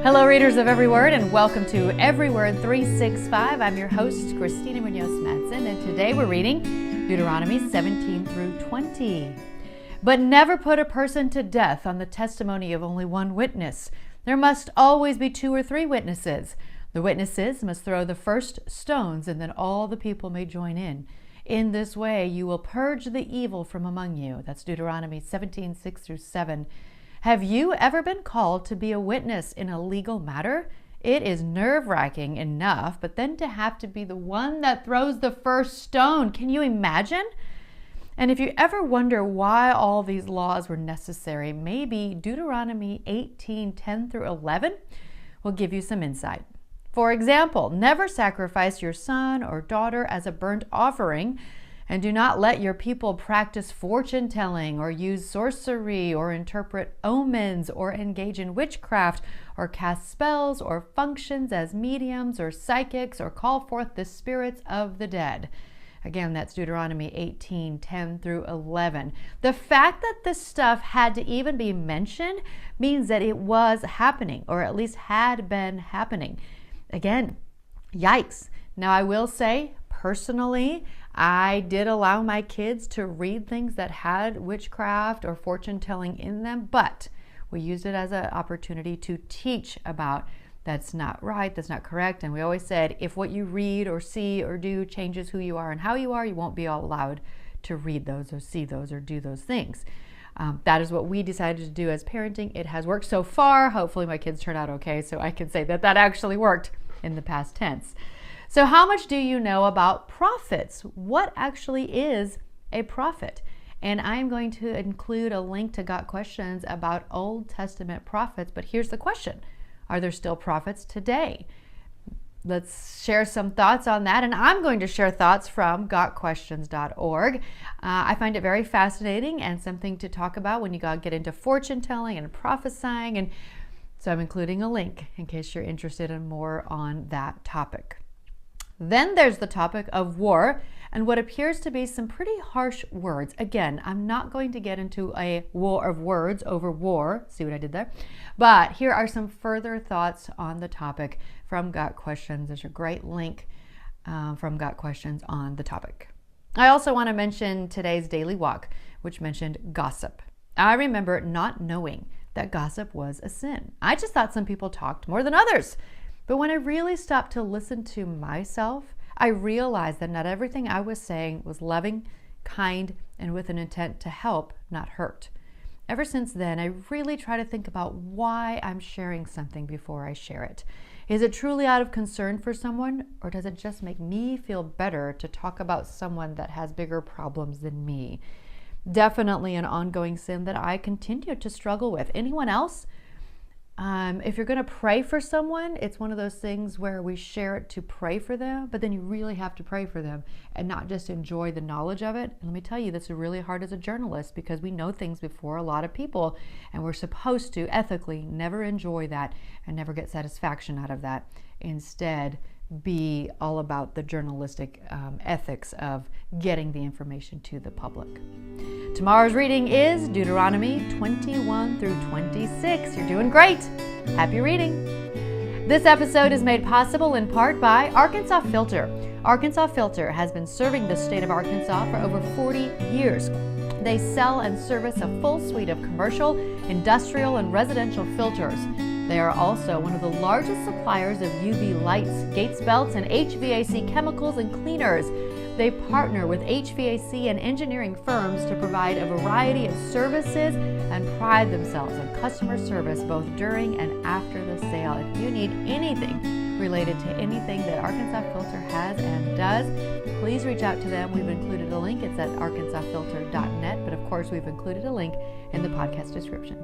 Hello, readers of Every Word, and welcome to Every Word 365. I'm your host, Christina Madsen, and today we're reading Deuteronomy 17 through 20. But never put a person to death on the testimony of only one witness. There must always be 2 or 3 witnesses. The witnesses must throw the first stones, and then all the people may join in. In this way, you will purge the evil from among you. That's Deuteronomy 17, 6 through 7. Have you ever been called to be a witness in a legal matter? It is nerve-wracking enough, but then to have to be the one that throws the first stone. Can you imagine? And if you ever wonder why all these laws were necessary, maybe Deuteronomy 18, 10 through 11 will give you some insight. For example, never sacrifice your son or daughter as a burnt offering, and do not let your people practice fortune-telling or use sorcery or interpret omens or engage in witchcraft or cast spells or functions as mediums or psychics or call forth the spirits of the dead. Again, that's Deuteronomy 18, 10 through 11. The fact that this stuff had to even be mentioned means that it was happening, or at least had been happening. Again, yikes. Now, I will say, personally, I did allow my kids to read things that had witchcraft or fortune-telling in them, but we used it as an opportunity to teach about that's not right, that's not correct. And we always said, if what you read or see or do changes who you are and how you are, you won't be allowed to read those or see those or do those things. That is what we decided to do as parenting. It has worked so far. Hopefully my kids turn out okay, so I can say that that actually worked in the past tense. So how much do you know about prophets? What actually is a prophet? And I'm going to include a link to Got Questions about Old Testament prophets. But here's the question. Are there still prophets today? Let's share some thoughts on that. And I'm going to share thoughts from gotquestions.org. I find it very fascinating and something to talk about when you get into fortune telling and prophesying. And so I'm including a link in case you're interested in more on that topic. Then there's the topic of war and what appears to be some pretty harsh words. Again, I'm not going to get into a war of words over war. See what I did there? But here are some further thoughts on the topic from Got Questions. There's a great link from Got Questions on the topic. I also want to mention today's Daily Walk, which mentioned gossip. I remember not knowing that gossip was a sin. I just thought some people talked more than others. But when I really stopped to listen to myself, I realized that not everything I was saying was loving, kind, and with an intent to help, not hurt. Ever since then, I really try to think about why I'm sharing something before I share it. Is it truly out of concern for someone, or does it just make me feel better to talk about someone that has bigger problems than me? Definitely an ongoing sin that I continue to struggle with. Anyone else? If you're going to pray for someone, it's one of those things where we share it to pray for them, but then you really have to pray for them and not just enjoy the knowledge of it. And let me tell you, that's really hard as a journalist because we know things before a lot of people, and we're supposed to ethically never enjoy that and never get satisfaction out of that. Instead, be all about the journalistic ethics of getting the information to the public. Tomorrow's reading is Deuteronomy 21 through 26. You're doing great. Happy reading. This episode is made possible in part by Arkansas Filter. Arkansas Filter has been serving the state of Arkansas for over 40 years. They sell and service a full suite of commercial, industrial, and residential filters. They are also one of the largest suppliers of UV lights, gates belts, and HVAC chemicals and cleaners. They partner with HVAC and engineering firms to provide a variety of services and pride themselves on customer service both during and after the sale. If you need anything related to anything that Arkansas Filter has and does, please reach out to them. We've included a link. It's at arkansasfilter.net, but of course we've included a link in the podcast description.